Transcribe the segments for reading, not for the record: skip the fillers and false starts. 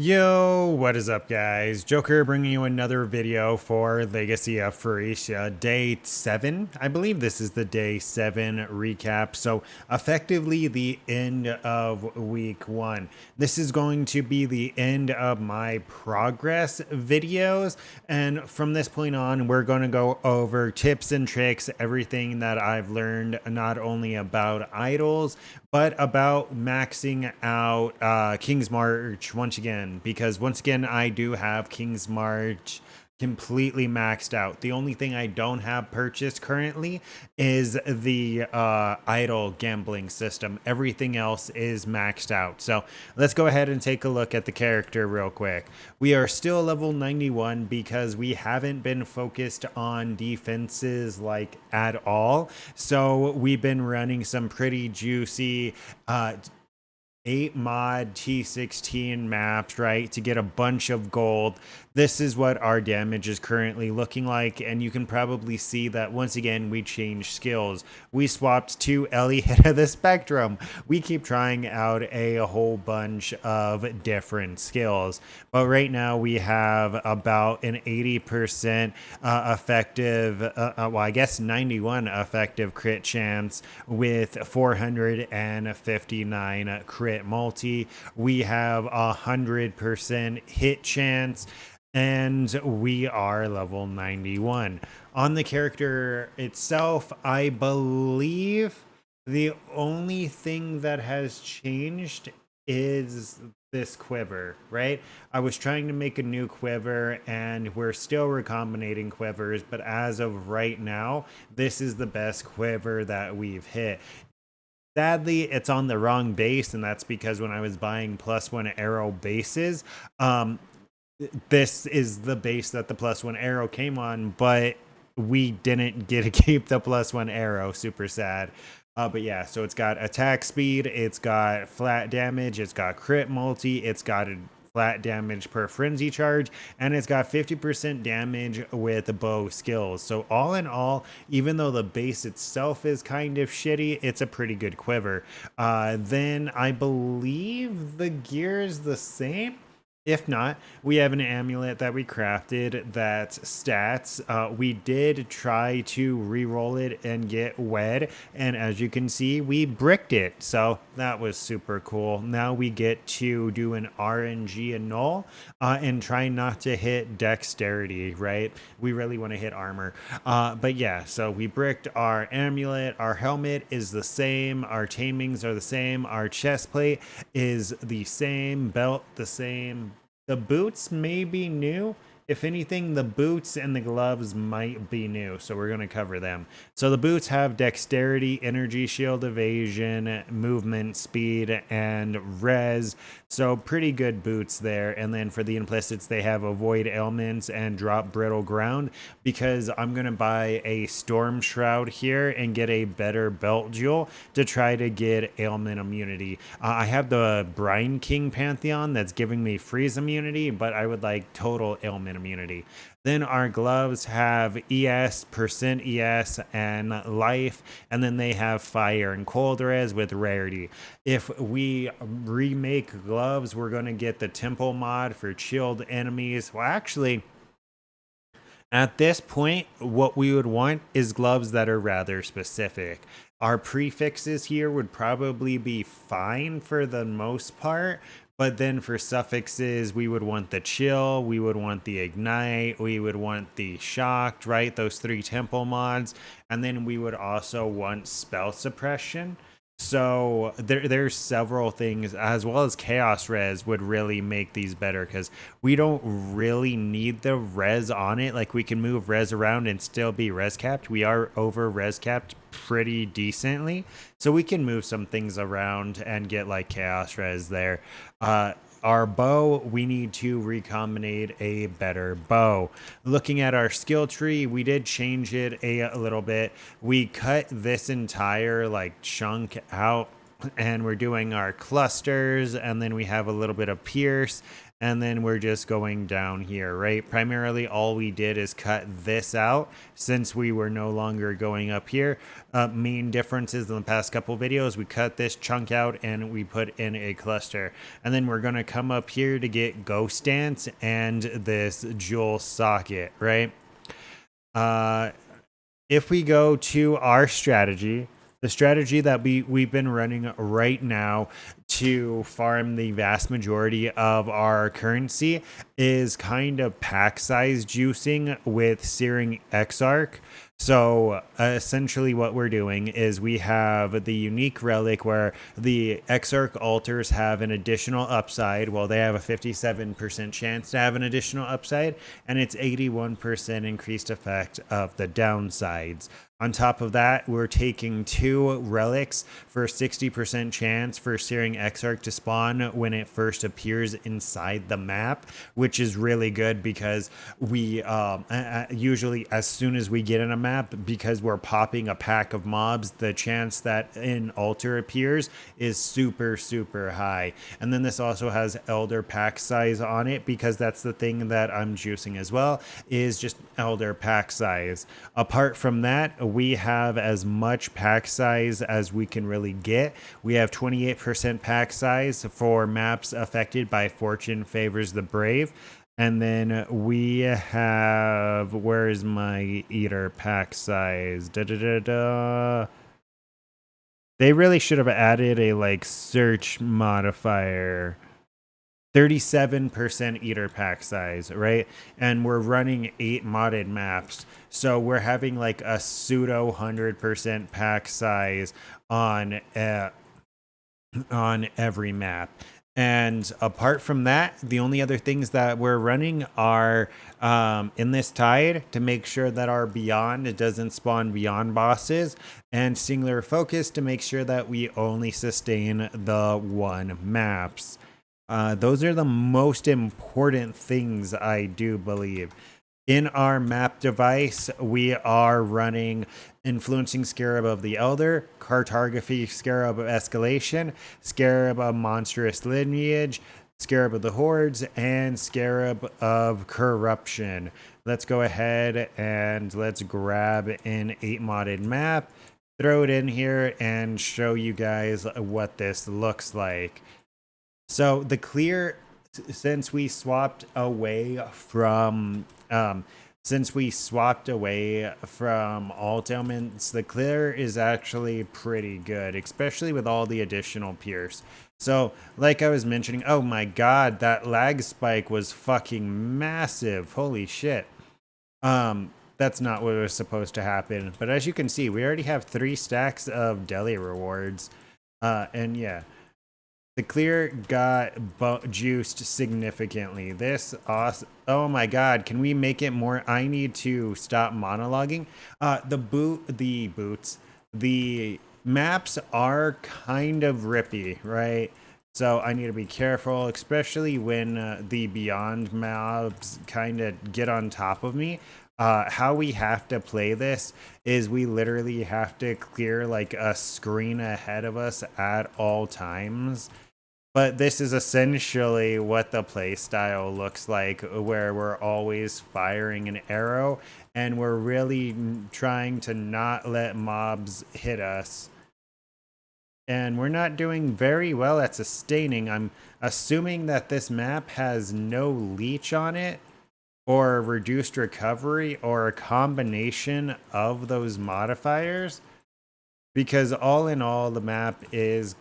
Yo, what is up, guys? Joker bringing you another video for Legacy of Phorecia, day 7. I believe this is the day 7 recap. So, effectively, the end of week 1. This is going to be the end of my progress videos. And from this point on, we're going to go over tips and tricks, everything that I've learned, not only about idols, but about maxing out Kingsmarch once again, because once again, I do have Kingsmarch completely maxed out. The only thing I don't have purchased currently is the idle gambling system. Everything else is maxed out. So let's go ahead and take a look at the character real quick. We are still level 91 because we haven't been focused on defenses like at all. So we've been running some pretty juicy 8 mod T16 maps, right, to get a bunch of gold. This is what our damage is currently looking like, and you can probably see that once again we changed skills. We swapped to Ellie Hit of the Spectrum. We keep trying out a whole bunch of different skills, but right now we have about an 80% effective, well, I guess 91 effective crit chance with 459 crit multi. We have 100% hit chance, and we are level 91. On the character itself, I believe the only thing that has changed is this quiver, right? I was trying to make a new quiver and we're still recombinating quivers, but as of right now, this is the best quiver that we've hit. Sadly, it's on the wrong base, and that's because when I was buying +1 arrow bases, this is the base that the +1 arrow came on, but we didn't get to keep the +1 arrow. Super sad. But yeah, so it's got attack speed, it's got flat damage, it's got crit multi, it's got a flat damage per frenzy charge, and it's got 50% damage with the bow skills. So all in all, even though the base itself is kind of shitty, it's a pretty good quiver. Then I believe the gear is the same. If not, we have an amulet that we crafted that's stats. We did try to re-roll it and get wed, and as you can see, we bricked it. So that was super cool. Now we get to do an RNG annul and try not to hit dexterity, right? We really want to hit armor. But yeah, so we bricked our amulet. Our helmet is the same. Our tamings are the same. Our chest plate is the same. Belt the same. The boots may be new. If anything, the boots and the gloves might be new, so we're going to cover them. So the boots have dexterity, energy shield, evasion, movement, speed, and res. So pretty good boots there. And then for the implicits, they have avoid ailments and drop brittle ground, because I'm going to buy a storm shroud here and get a better belt jewel to try to get ailment immunity. I have the Brine King Pantheon that's giving me freeze immunity, but I would like total ailment immunity. Then our gloves have ES, percent ES, and life, and then they have fire and cold res with rarity. If we remake gloves, we're going to get the temple mod for chilled enemies. Well, actually, at this point, what we would want is gloves that are rather specific. Our prefixes here would probably be fine for the most part, but then for suffixes, we would want the chill, we would want the ignite, we would want the shocked, right? Those 3 temple mods. And then we would also want spell suppression. So there's several things, as well as chaos res would really make these better, because we don't really need the res on it. Like, we can move res around and still be res capped. We are over res capped pretty decently, so we can move some things around and get like chaos res there. Our bow, we need to recombinate a better bow. Looking at our skill tree, we did change it a little bit. We cut this entire like chunk out, and we're doing our clusters, and then we have a little bit of pierce, and then we're just going down here, right? Primarily all we did is cut this out since we were no longer going up here. Main differences in the past couple videos, we cut this chunk out and we put in a cluster, and then we're gonna come up here to get Ghost Dance and this jewel socket, right? If we go to our strategy, the strategy that we've been running right now to farm the vast majority of our currency is kind of pack size juicing with Searing Exarch. So essentially what we're doing is we have the unique relic where the Exarch altars have an additional upside. Well, they have a 57% chance to have an additional upside, and it's 81% increased effect of the downsides. On top of that, we're taking 2 relics for 60% chance for Searing Exarch to spawn when it first appears inside the map, which is really good because we usually as soon as we get in a map, because we're popping a pack of mobs, the chance that an altar appears is super, super high. And then this also has Elder pack size on it because that's the thing that I'm juicing as well, is just Elder pack size. Apart from that, we have as much pack size as we can really get. We have 28% pack size for maps affected by Fortune Favors the Brave. And then we have, where is my eater pack size? They really should have added a like search modifier. 37% eater pack size, right? And we're running 8 modded maps. So we're having like a pseudo 100% pack size on every map. And apart from that, the only other things that we're running are in this tide to make sure that our beyond doesn't spawn beyond bosses, and singular focus to make sure that we only sustain the 1 maps. Those are the most important things, I do believe. In our map device, we are running Influencing Scarab of the Elder, Cartography Scarab of Escalation, Scarab of Monstrous Lineage, Scarab of the Hordes, and Scarab of Corruption. Let's go ahead and let's grab an 8 modded map, throw it in here, and show you guys what this looks like. So the clear, since we swapped away from alt ailments, the clear is actually pretty good, especially with all the additional pierce. So like I was mentioning, oh my god, that lag spike was fucking massive. Holy shit. That's not what was supposed to happen. But as you can see, we already have 3 stacks of deli rewards. And yeah. The clear got juiced significantly. This awesome. Oh my god, can we make it more? I need to stop monologuing. The maps are kind of rippy, right? So I need to be careful, especially when the beyond mobs kind of get on top of me. How we have to play this is we literally have to clear like a screen ahead of us at all times. But this is essentially what the play style looks like, where we're always firing an arrow and we're really trying to not let mobs hit us. And we're not doing very well at sustaining. I'm assuming that this map has no leech on it, or reduced recovery, or a combination of those modifiers, because all in all, the map is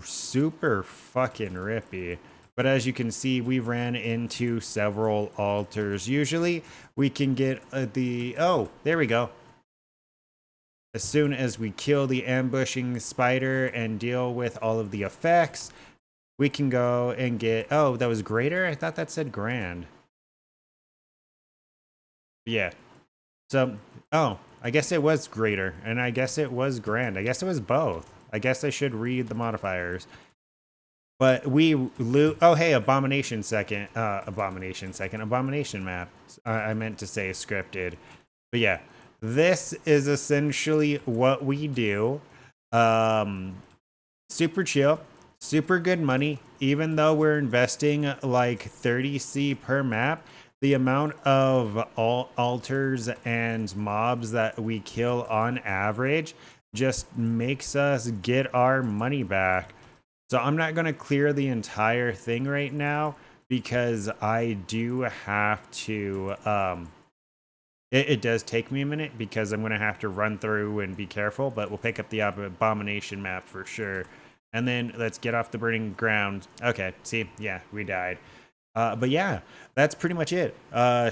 super fucking rippy. But as you can see, we ran into several altars. Usually we can get oh, there we go. As soon as we kill the ambushing spider and deal with all of the effects, we can go and get, oh, that was greater? I thought that said grand. Yeah. So, oh, I guess it was greater, and I guess it was grand. I guess it was both. I guess I should read the modifiers. But we loot. Oh, hey, Abomination map. I meant to say scripted. But yeah, this is essentially what we do. Super chill, super good money. Even though we're investing like 30C per map, the amount of altars and mobs that we kill on average just makes us get our money back. So I'm not going to clear the entire thing right now because I do have to it does take me a minute because I'm going to have to run through and be careful, but we'll pick up the abomination map for sure. And then let's get off the burning ground. Okay, see, yeah, we died. But yeah, that's pretty much it.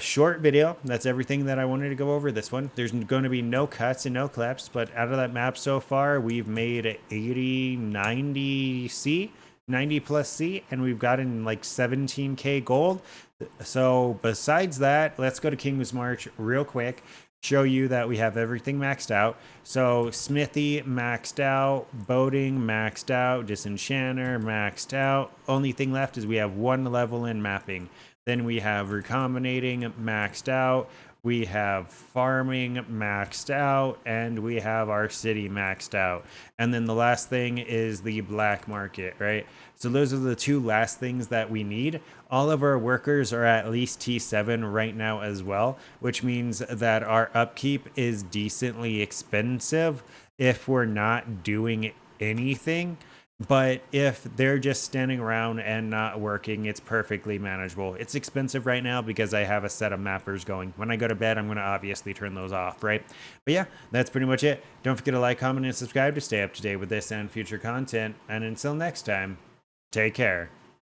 Short video. That's everything that I wanted to go over this one. There's going to be no cuts and no clips, but out of that map so far, we've made 80, 90 C, 90 plus C, and we've gotten like 17K gold. So besides that, let's go to Kingsmarch real quick, show you that we have everything maxed out. So Smithy maxed out, boating maxed out, disenchanter maxed out. Only thing left is we have one level in mapping. Then we have recombinating maxed out. We have farming maxed out, and we have our city maxed out. And then the last thing is the black market, right? So those are the two last things that we need. All of our workers are at least T7 right now as well, which means that our upkeep is decently expensive if we're not doing anything. But if they're just standing around and not working, it's perfectly manageable. It's expensive right now because I have a set of mappers going. When I go to bed, I'm going to obviously turn those off, right? But yeah, that's pretty much it. Don't forget to like, comment, and subscribe to stay up to date with this and future content. And until next time, take care.